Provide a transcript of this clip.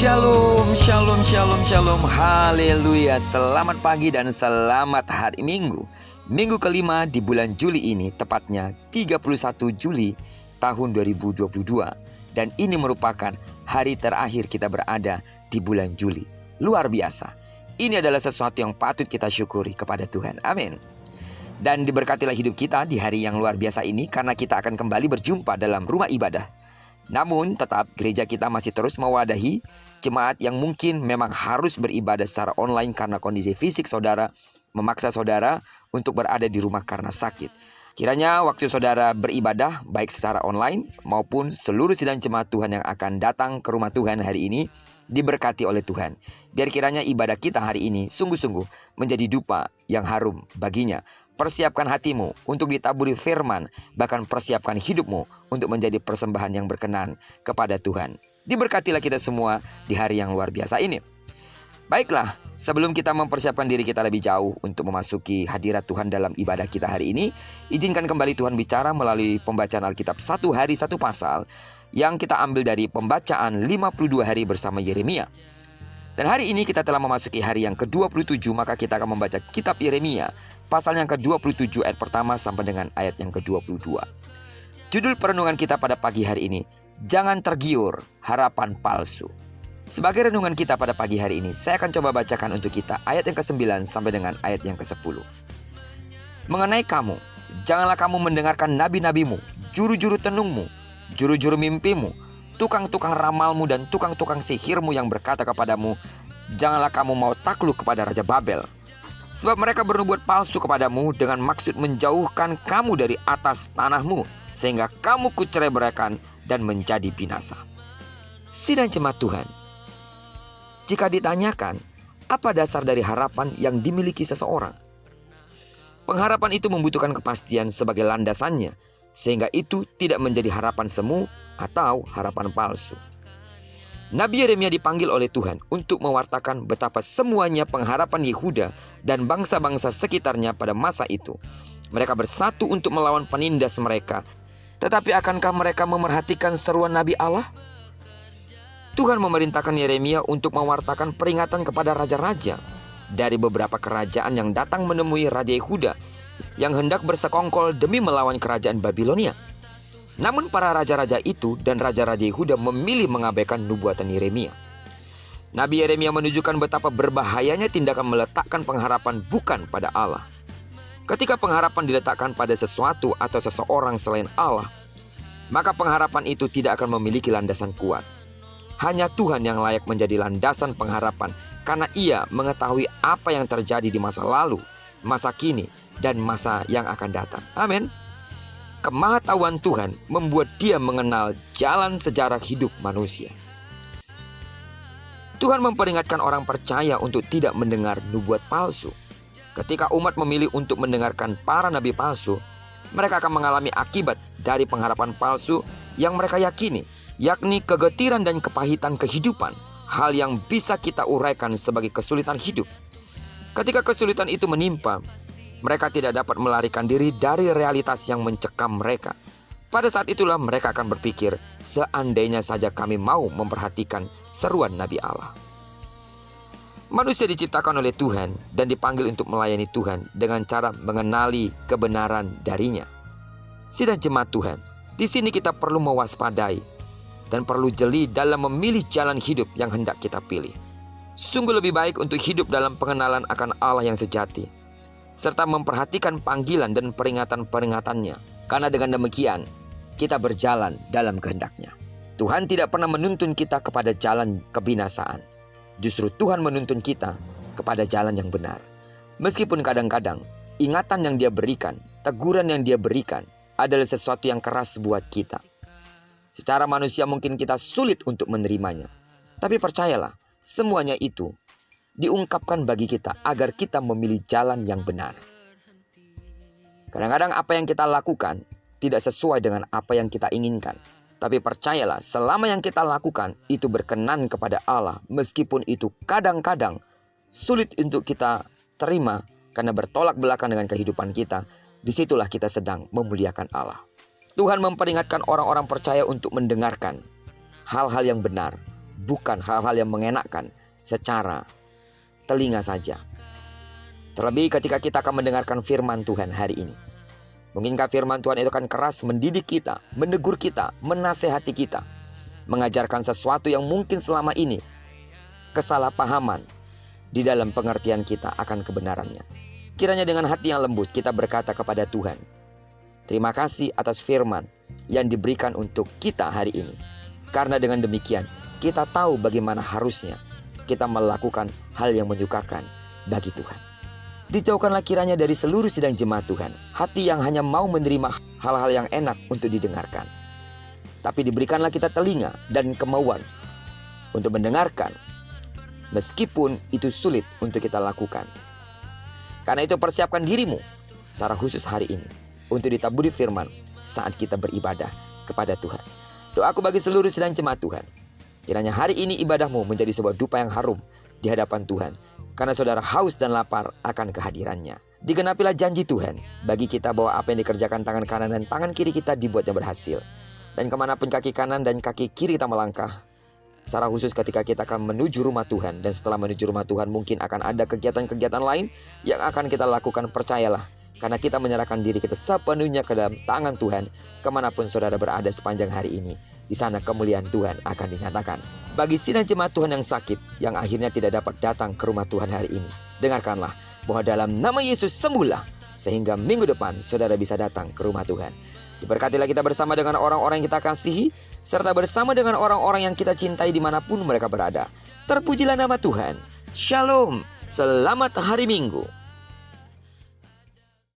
Shalom, shalom, shalom, shalom, haleluya. Selamat pagi dan selamat hari Minggu. Minggu kelima di bulan Juli ini, tepatnya 31 Juli tahun 2022. Dan ini merupakan hari terakhir kita berada di bulan Juli. Luar biasa. Ini adalah sesuatu yang patut kita syukuri kepada Tuhan. Amin. Dan diberkatilah hidup kita di hari yang luar biasa ini, karena kita akan kembali berjumpa dalam rumah ibadah. Namun tetap gereja kita masih terus mewadahi jemaat yang mungkin memang harus beribadah secara online karena kondisi fisik saudara memaksa saudara untuk berada di rumah karena sakit. Kiranya waktu saudara beribadah baik secara online maupun seluruh sidang jemaat Tuhan yang akan datang ke rumah Tuhan hari ini diberkati oleh Tuhan. Biar kiranya ibadah kita hari ini sungguh-sungguh menjadi dupa yang harum baginya. Persiapkan hatimu untuk ditaburi firman, bahkan persiapkan hidupmu untuk menjadi persembahan yang berkenan kepada Tuhan. Diberkatilah kita semua di hari yang luar biasa ini. Baiklah, sebelum kita mempersiapkan diri kita lebih jauh untuk memasuki hadirat Tuhan dalam ibadah kita hari ini, izinkan kembali Tuhan bicara melalui pembacaan Alkitab satu hari satu pasal yang kita ambil dari pembacaan 52 hari bersama Yeremia. Dan hari ini kita telah memasuki hari yang ke-27, maka kita akan membaca kitab Yeremia pasal yang ke-27 ayat pertama sampai dengan ayat yang ke-22. Judul perenungan kita pada pagi hari ini, jangan tergiur harapan palsu. Sebagai renungan kita pada pagi hari ini, saya akan coba bacakan untuk kita ayat yang ke-9 sampai dengan ayat yang ke-10. Mengenai kamu, janganlah kamu mendengarkan nabi-nabimu, juru-juru tenungmu, juru-juru mimpimu, tukang-tukang ramalmu dan tukang-tukang sihirmu yang berkata kepadamu, janganlah kamu mau takluk kepada Raja Babel. Sebab mereka bernubuat palsu kepadamu dengan maksud menjauhkan kamu dari atas tanahmu, sehingga kamu kucerai-beraikan dan menjadi binasa. Sidang jemaat Tuhan, jika ditanyakan, apa dasar dari harapan yang dimiliki seseorang? Pengharapan itu membutuhkan kepastian sebagai landasannya, sehingga itu tidak menjadi harapan semu atau harapan palsu. Nabi Yeremia dipanggil oleh Tuhan untuk mewartakan betapa semuanya pengharapan Yehuda dan bangsa-bangsa sekitarnya pada masa itu. Mereka bersatu untuk melawan penindas mereka. Tetapi akankah mereka memerhatikan seruan Nabi Allah? Tuhan memerintahkan Yeremia untuk mewartakan peringatan kepada raja-raja dari beberapa kerajaan yang datang menemui Raja Yehuda yang hendak bersekongkol demi melawan kerajaan Babilonia. Namun para raja-raja itu dan raja-raja Yehuda memilih mengabaikan nubuatan Yeremia. Nabi Yeremia menunjukkan betapa berbahayanya tindakan meletakkan pengharapan bukan pada Allah. Ketika pengharapan diletakkan pada sesuatu atau seseorang selain Allah, maka pengharapan itu tidak akan memiliki landasan kuat. Hanya Tuhan yang layak menjadi landasan pengharapan, karena Ia mengetahui apa yang terjadi di masa lalu, masa kini, dan masa yang akan datang. Amin. Kemahatauan Tuhan membuat Dia mengenal jalan sejarah hidup manusia. Tuhan memperingatkan orang percaya untuk tidak mendengar nubuat palsu. Ketika umat memilih untuk mendengarkan para nabi palsu, mereka akan mengalami akibat dari pengharapan palsu yang mereka yakini, yakni kegetiran dan kepahitan kehidupan, hal yang bisa kita uraikan sebagai kesulitan hidup. Ketika kesulitan itu menimpa, mereka tidak dapat melarikan diri dari realitas yang mencekam mereka. Pada saat itulah mereka akan berpikir, seandainya saja kami mau memperhatikan seruan Nabi Allah. Manusia diciptakan oleh Tuhan dan dipanggil untuk melayani Tuhan dengan cara mengenali kebenaran darinya. Sidang jemaat Tuhan, di sini kita perlu mewaspadai dan perlu jeli dalam memilih jalan hidup yang hendak kita pilih. Sungguh lebih baik untuk hidup dalam pengenalan akan Allah yang sejati, serta memperhatikan panggilan dan peringatan-peringatannya. Karena dengan demikian, kita berjalan dalam kehendak-Nya. Tuhan tidak pernah menuntun kita kepada jalan kebinasaan. Justru Tuhan menuntun kita kepada jalan yang benar. Meskipun kadang-kadang, ingatan yang Dia berikan, teguran yang Dia berikan, adalah sesuatu yang keras buat kita. Secara manusia mungkin kita sulit untuk menerimanya. Tapi percayalah, semuanya itu diungkapkan bagi kita agar kita memilih jalan yang benar. Kadang-kadang apa yang kita lakukan tidak sesuai dengan apa yang kita inginkan. Tapi percayalah, selama yang kita lakukan itu berkenan kepada Allah, meskipun itu kadang-kadang sulit untuk kita terima karena bertolak belakang dengan kehidupan kita, disitulah kita sedang memuliakan Allah. Tuhan memperingatkan orang-orang percaya untuk mendengarkan hal-hal yang benar, bukan hal-hal yang mengenakkan secara telinga saja. Terlebih ketika kita akan mendengarkan firman Tuhan hari ini. Mungkinkah firman Tuhan itu akan keras mendidik kita, menegur kita, menasehati kita, mengajarkan sesuatu yang mungkin selama ini kesalahpahaman di dalam pengertian kita akan kebenarannya. Kiranya dengan hati yang lembut kita berkata kepada Tuhan, terima kasih atas firman yang diberikan untuk kita hari ini. Karena dengan demikian kita tahu bagaimana harusnya kita melakukan hal yang menyukakan bagi Tuhan. Dijauhkanlah kiranya dari seluruh sidang jemaat Tuhan, hati yang hanya mau menerima hal-hal yang enak untuk didengarkan. Tapi diberikanlah kita telinga dan kemauan untuk mendengarkan, meskipun itu sulit untuk kita lakukan. Karena itu persiapkan dirimu secara khusus hari ini untuk ditaburi firman saat kita beribadah kepada Tuhan. Doaku bagi seluruh sidang jemaat Tuhan, kiranya hari ini ibadahmu menjadi sebuah dupa yang harum di hadapan Tuhan, karena saudara haus dan lapar akan kehadirannya. Digenapilah janji Tuhan bagi kita bahwa apa yang dikerjakan tangan kanan dan tangan kiri kita dibuatnya berhasil. Dan kemanapun kaki kanan dan kaki kiri kita melangkah, secara khusus ketika kita akan menuju rumah Tuhan, dan setelah menuju rumah Tuhan mungkin akan ada kegiatan-kegiatan lain yang akan kita lakukan. Percayalah, karena kita menyerahkan diri kita sepenuhnya ke dalam tangan Tuhan. Kemanapun saudara berada sepanjang hari ini, di sana kemuliaan Tuhan akan dinyatakan. Bagi sidang jemaat Tuhan yang sakit, yang akhirnya tidak dapat datang ke rumah Tuhan hari ini, dengarkanlah bahwa dalam nama Yesus sembuhlah, sehingga minggu depan saudara bisa datang ke rumah Tuhan. Diberkatilah kita bersama dengan orang-orang yang kita kasihi, serta bersama dengan orang-orang yang kita cintai dimanapun mereka berada. Terpujilah nama Tuhan. Shalom, selamat hari Minggu.